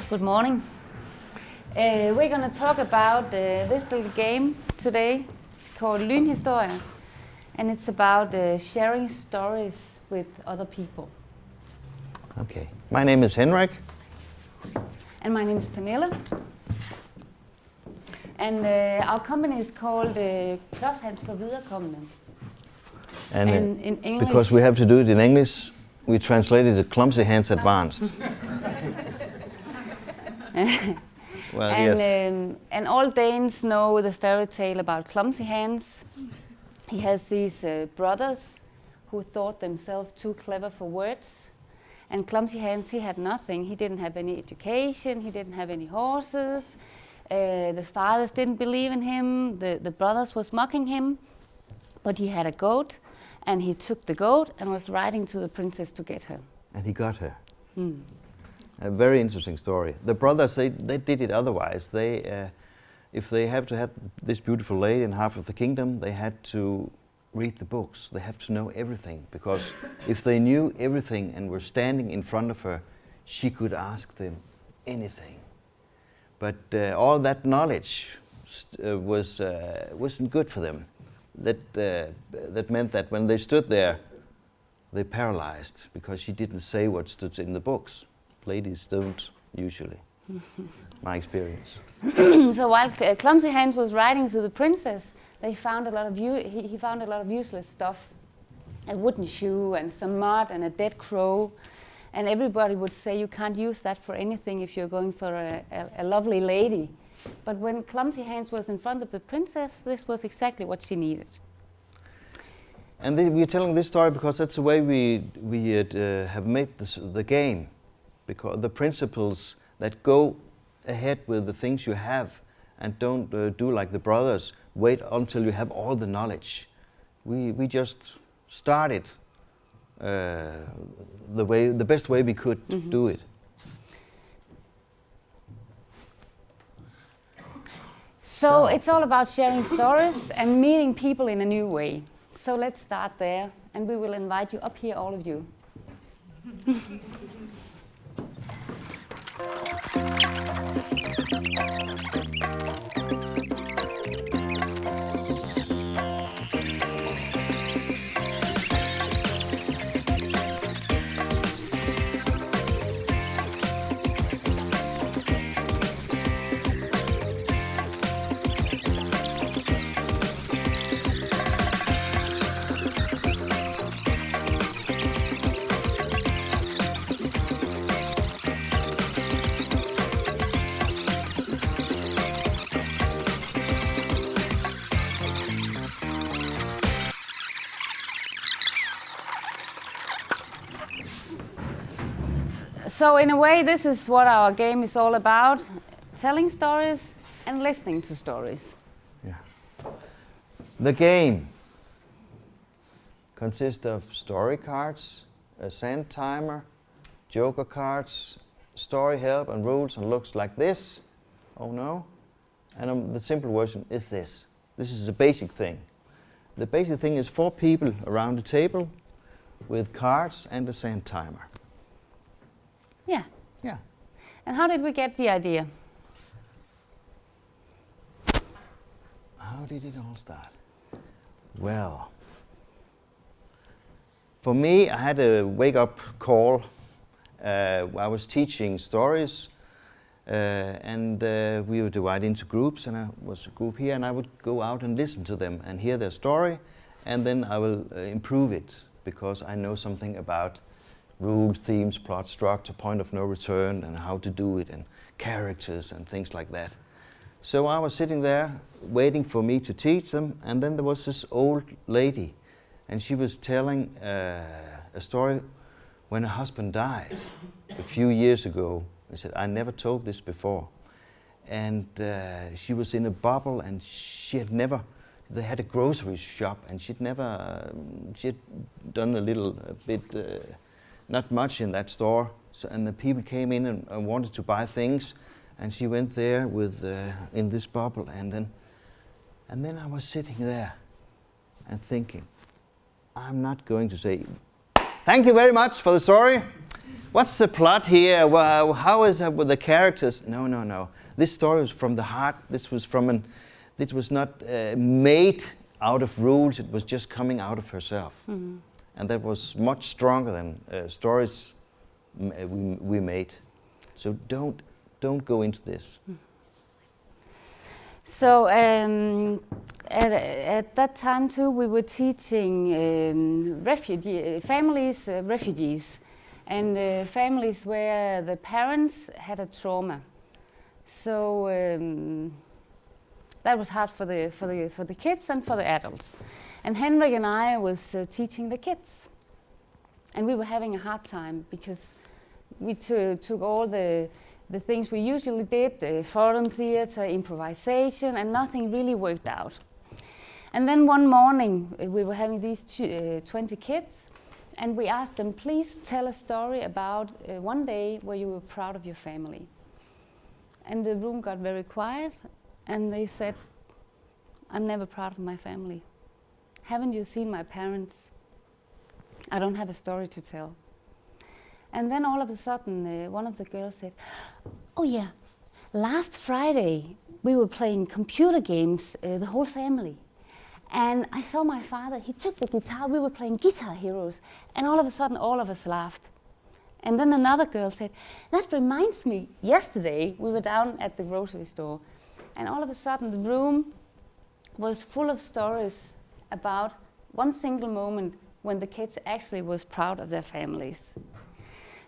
Good morning. We're going to talk about this little game today. It's called Lynhistorie, and it's about sharing stories with other people. Okay. My name is Henrik. And my name is Pernille. And our company is called Klods-Hans for viderekommende. And in English, because we have to do it in English, we translated it Klods-Hans Advanced. Well, yes. And all Danes know the fairy tale about Klods-Hans. He has these brothers who thought themselves too clever for words. And Klods-Hans, he had nothing. He didn't have any education. He didn't have any horses. The fathers didn't believe in him. The brothers was mocking him. But he had a goat, and he took the goat and was riding to the princess to get her. And he got her. A very interesting story. The brothers, they did it otherwise. They, if they have to have this beautiful lady in half of the kingdom, they had to read the books. They have to know everything, because if they knew everything and were standing in front of her, she could ask them anything. But all that knowledge wasn't good for them. That meant that when they stood there, they paralyzed, because she didn't say what stood in the books. Ladies don't usually, my experience. So while Klods-Hans was riding to the princess, they found a lot of he found a lot of useless stuff, a wooden shoe and some mud and a dead crow, and everybody would say you can't use that for anything if you're going for a lovely lady. But when Klods-Hans was in front of the princess, this was exactly what she needed. And we're telling this story because that's the way we have made the game. Because the principles that go ahead with the things you have, and don't do like the brothers, wait until you have all the knowledge. We just started the best way we could do it. So it's all about sharing stories and meeting people in a new way. So let's start there, and we will invite you up here, all of you. So in a way, this is what our game is all about, telling stories and listening to stories. Yeah. The game consists of story cards, a sand timer, joker cards, story help and rules, and looks like this. Oh no. And the simple version is this. This is the basic thing. The basic thing is 4 people around the table with cards and a sand timer. Yeah. Yeah. And how did we get the idea? How did it all start? Well, for me, I had a wake-up call. I was teaching stories, and we were divided into groups, and I was a group here, and I would go out and listen to them and hear their story, and then I will improve it, because I know something about rules, themes, plot, structure, point of no return, and how to do it, and characters and things like that. So I was sitting there waiting for me to teach them, and then there was this old lady, and she was telling a story when her husband died a few years ago. I said, I never told this before. and she was in a bubble, and she had never. They had a grocery shop, and she'd never. She had done a bit, not much in that store. So, and the people came in and wanted to buy things, and she went there with in this bubble, and then I was sitting there and thinking, I'm not going to say, thank you very much for the story. What's the plot here? Well, how is it with the characters? No. This story was from the heart. This was not made out of rules. It was just coming out of herself. Mm-hmm. And that was much stronger than stories we made. So don't go into this. So at that time too, we were teaching refugees, and families where the parents had a trauma. So that was hard for the kids and for the adults. And Henrik and I was teaching the kids, and we were having a hard time because we took all the things we usually did, forum theater, improvisation, and nothing really worked out. And then one morning, we were having these 20 kids, and we asked them, please tell a story about one day where you were proud of your family. And the room got very quiet, and they said, I'm never proud of my family. Haven't you seen my parents? I don't have a story to tell. And then all of a sudden, one of the girls said, oh yeah, last Friday we were playing computer games, the whole family. And I saw my father, he took the guitar, we were playing Guitar Heroes, and all of a sudden all of us laughed. And then another girl said, that reminds me, yesterday we were down at the grocery store, and all of a sudden the room was full of stories about one single moment when the kids actually was proud of their families.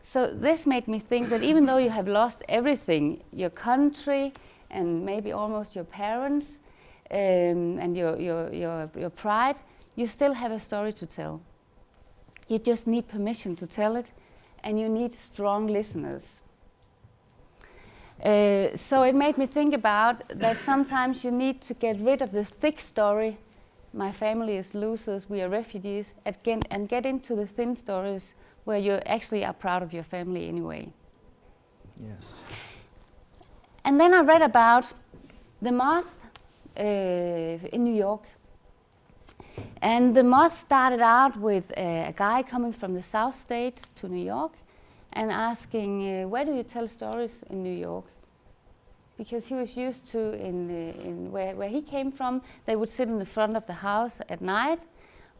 So this made me think that even though you have lost everything, your country and maybe almost your parents and your pride, you still have a story to tell. You just need permission to tell it, and you need strong listeners. So it made me think about that sometimes you need to get rid of the thick story, my family is losers, we are refugees, and get into the thin stories where you actually are proud of your family anyway. Yes. And then I read about the moth in New York. And the moth started out with a guy coming from the South States to New York and asking, where do you tell stories in New York? Because he was used to, where he came from, they would sit in the front of the house at night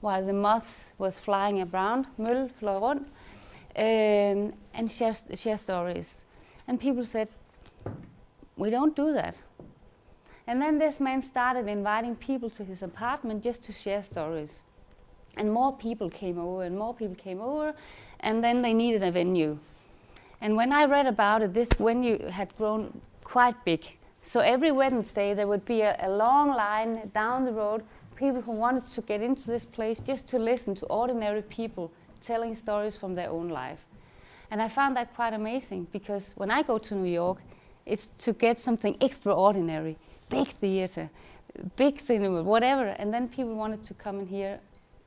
while the moths was flying around, møl fløj rundt, and share stories. And people said, we don't do that. And then this man started inviting people to his apartment just to share stories. And more people came over, and more people came over, and then they needed a venue. And when I read about it, this venue had grown quite big. So every Wednesday there would be a long line down the road, people who wanted to get into this place just to listen to ordinary people telling stories from their own life. And I found that quite amazing, because when I go to New York, it's to get something extraordinary, big theater, big cinema, whatever, and then people wanted to come and hear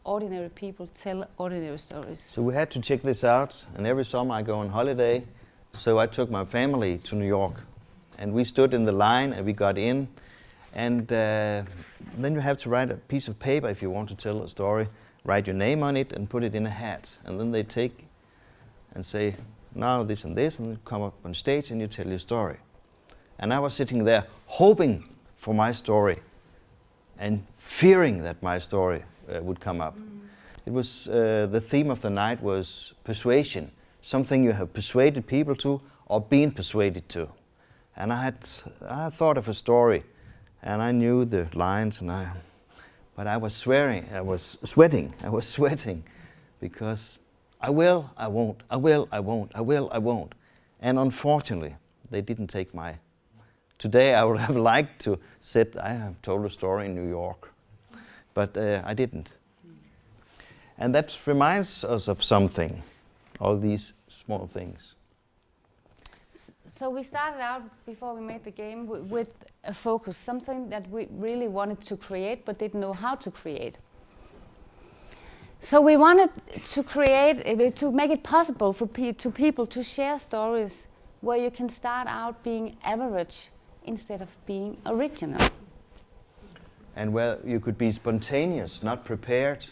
ordinary people tell ordinary stories. So we had to check this out, and every summer I go on holiday, so I took my family to New York, and we stood in the line and we got in, and then you have to write a piece of paper if you want to tell a story, write your name on it and put it in a hat, and then they take and say, now this and this, and you come up on stage and you tell your story. And I was sitting there hoping for my story and fearing that my story would come up. It was, the theme of the night was persuasion, something you have persuaded people to or been persuaded to. And I thought of a story, and I knew the lines, but I was sweating, I was sweating, because I will, I won't, I will, I won't, I will, I won't. And unfortunately, they didn't take my. Today I would have liked to say I have told a story in New York, but I didn't. And that reminds us of something, all these small things. So we started out, before we made the game, with a focus, something that we really wanted to create but didn't know how to create. So we wanted to create, to make it possible for people to share stories where you can start out being average instead of being original. And where you could be spontaneous, not prepared.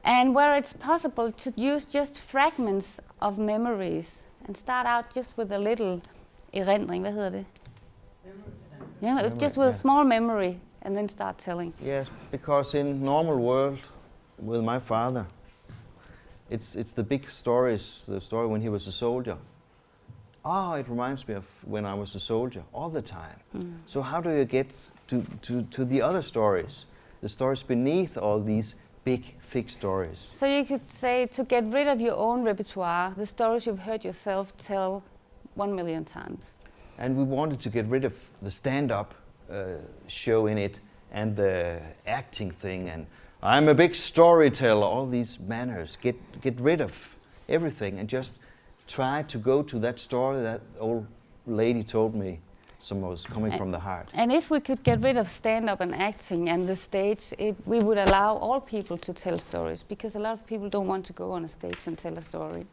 And where it's possible to use just fragments of memories and start out just with a little erindring, hvad hedder det? Yeah, Memory, just with yeah. a small memory and then start telling. Yes, because in normal world with my father, it's the big stories, the story when he was a soldier. Oh, it reminds me of when I was a soldier all the time. So how do you get to the other stories, the stories beneath all these big, thick stories? So you could say, to get rid of your own repertoire, the stories you've heard yourself tell 1 million times. And we wanted to get rid of the stand-up show in it and the acting thing and I'm a big storyteller, all these manners. Get rid of everything and just try to go to that story that old lady told me, some was coming from the heart. And if we could get rid of stand-up and acting and the stage, we would allow all people to tell stories, because a lot of people don't want to go on a stage and tell a story.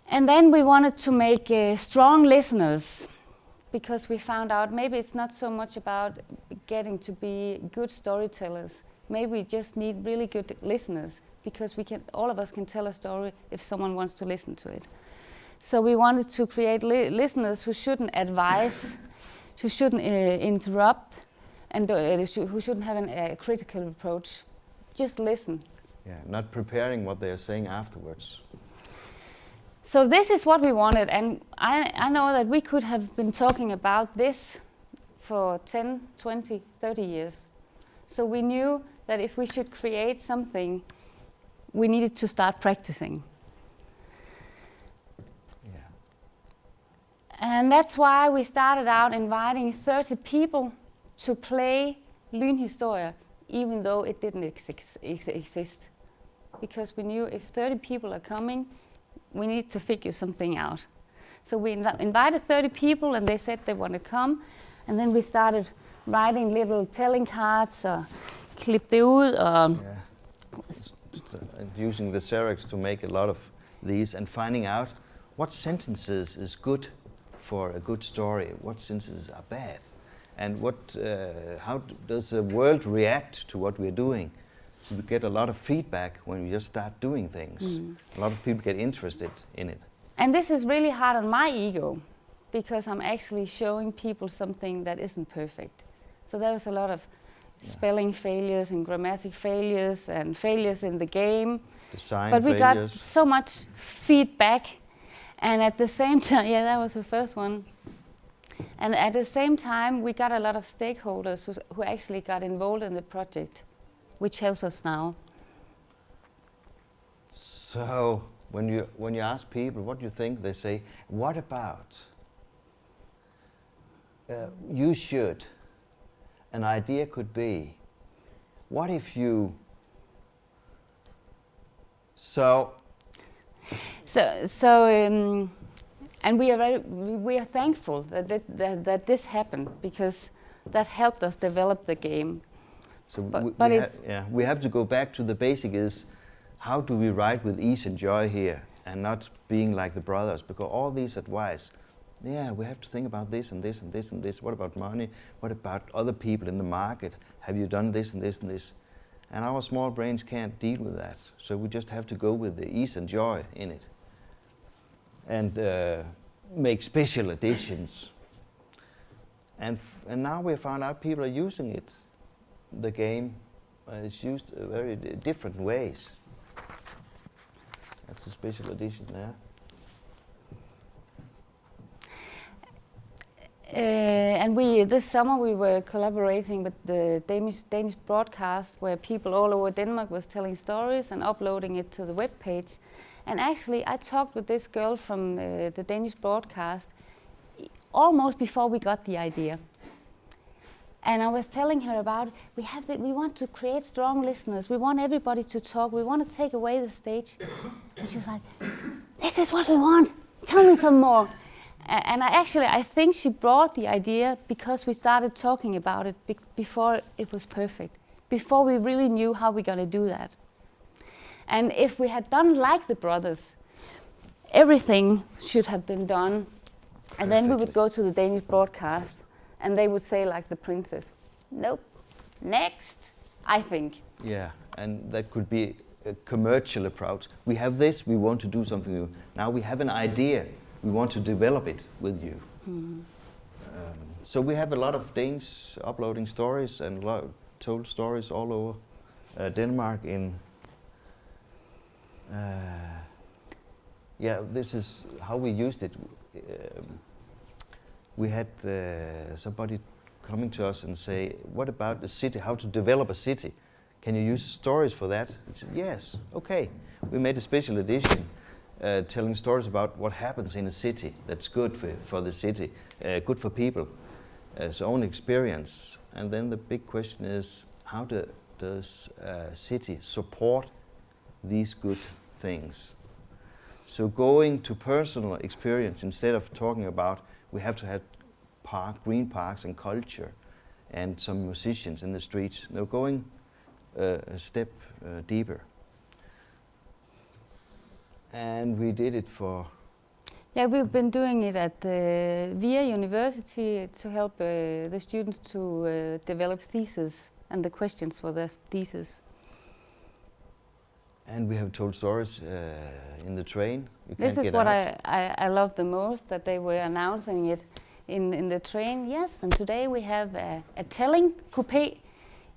And then we wanted to make strong listeners, because we found out maybe it's not so much about getting to be good storytellers. Maybe we just need really good listeners, because all of us can tell a story if someone wants to listen to it. So we wanted to create listeners who shouldn't advise, who shouldn't interrupt, and who shouldn't have a critical approach. Just listen. Yeah, not preparing what they are saying afterwards. So this is what we wanted, and I know that we could have been talking about this for 10, 20, 30 years. So we knew that if we should create something, we needed to start practicing. Yeah. And that's why we started out inviting 30 people to play Lynhistorie, even though it didn't exist. Because we knew if 30 people are coming, we need to figure something out. So we invited 30 people and they said they want to come. And then we started writing little telling cards, klip det ud, using the Xerox to make a lot of these and finding out what sentences is good for a good story, what sentences are bad, and how does the world react to what we're doing. We get a lot of feedback when we just start doing things. A lot of people get interested in it. And this is really hard on my ego, because I'm actually showing people something that isn't perfect. So there was a lot of spelling failures and grammatic failures and failures in the game. Design but we failures. got so much feedback, and at the same time, yeah, that was the first one. And at the same time, we got a lot of stakeholders who actually got involved in the project, which helps us now. So when you ask people what do you think, they say, what about you should? An idea could be, what if you? And we are thankful that this happened, because that helped us develop the game. So But we have to go back to the basic is, how do we write with ease and joy here and not being like the brothers? Because all these advice, we have to think about this and this and this and this. What about money? What about other people in the market? Have you done this and this and this? And our small brains can't deal with that. So we just have to go with the ease and joy in it. And make special editions. And now we found out people are using it. The game is used very different ways. That's a special edition there. And this summer we were collaborating with the Danish broadcast, where people all over Denmark was telling stories and uploading it to the web page. And actually, I talked with this girl from the Danish broadcast almost before we got the idea. And I was telling her about, we want to create strong listeners. We want everybody to talk. We want to take away the stage. And she was like, this is what we want, tell me some more. And I think she brought the idea because we started talking about it before it was perfect, before we really knew how we're going to do that. And if we had done like the brothers, everything should have been done. And then we would go to the Danish broadcast and they would say like the princess, nope, next, I think. Yeah, and that could be a commercial approach. We have this, we want to do something new. Now we have an idea, we want to develop it with you. So we have a lot of Danes uploading stories and told stories all over Denmark in yeah, this is how we used it. We had somebody coming to us and say, what about the city, how to develop a city? Can you use stories for that? I said, yes, okay. We made a special edition telling stories about what happens in a city that's good for the city, good for people, as own experience. And then the big question is, how does a city support these good things? So going to personal experience instead of talking about we have to have green parks and culture and some musicians in the streets. No, going a step deeper. And we did it for... Yeah, we've been doing it at VIA University to help the students to develop theses and the questions for their thesis. And we have told stories in the train. This is what I love the most, that they were announcing it in the train. Yes, and today we have a telling coupé.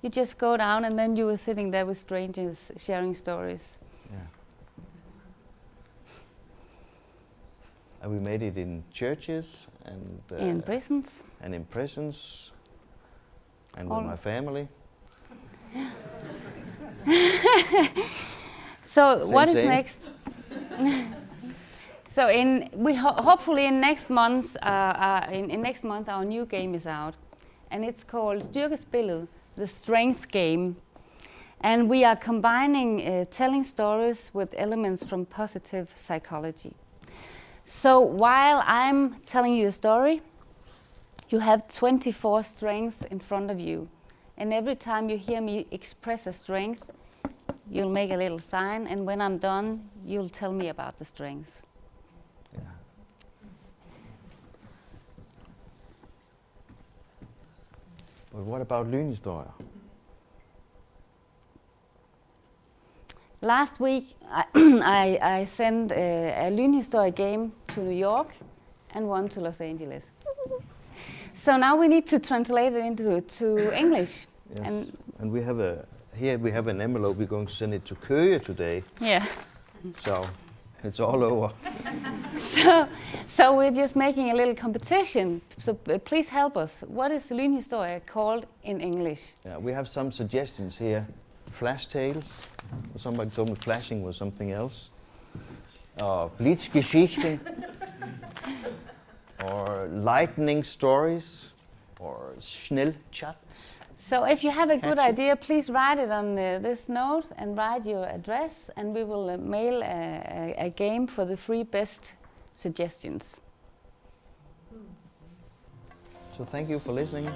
You just go down and then you were sitting there with strangers sharing stories. Yeah. And we made it in churches and in prisons. And in prisons. And with my family. So same, what is same. next? So hopefully in next month our new game is out, and it's called Styrkespillet, the strength game, and we are combining telling stories with elements from positive psychology. So while I'm telling you a story, you have 24 strengths in front of you, and every time you hear me express a strength, you'll make a little sign, and when I'm done, you'll tell me about the strengths. Yeah. But what about lynhistorier? Last week, I sent a lynhistorie game to New York and one to Los Angeles. So now we need to translate it into English. Yes. And we have here we have an envelope. We're going to send it to Køge today. Yeah. So it's all over. So we're just making a little competition. So please help us. What is lynhistorie called in English? Yeah, we have some suggestions here. Flash tales. Somebody told me flashing was something else. Blitzgeschichten. Or lightning stories. Or Schnellchats. So if you have a good idea, please write it on this note and write your address, and we will mail a game for the 3 best suggestions. So thank you for listening.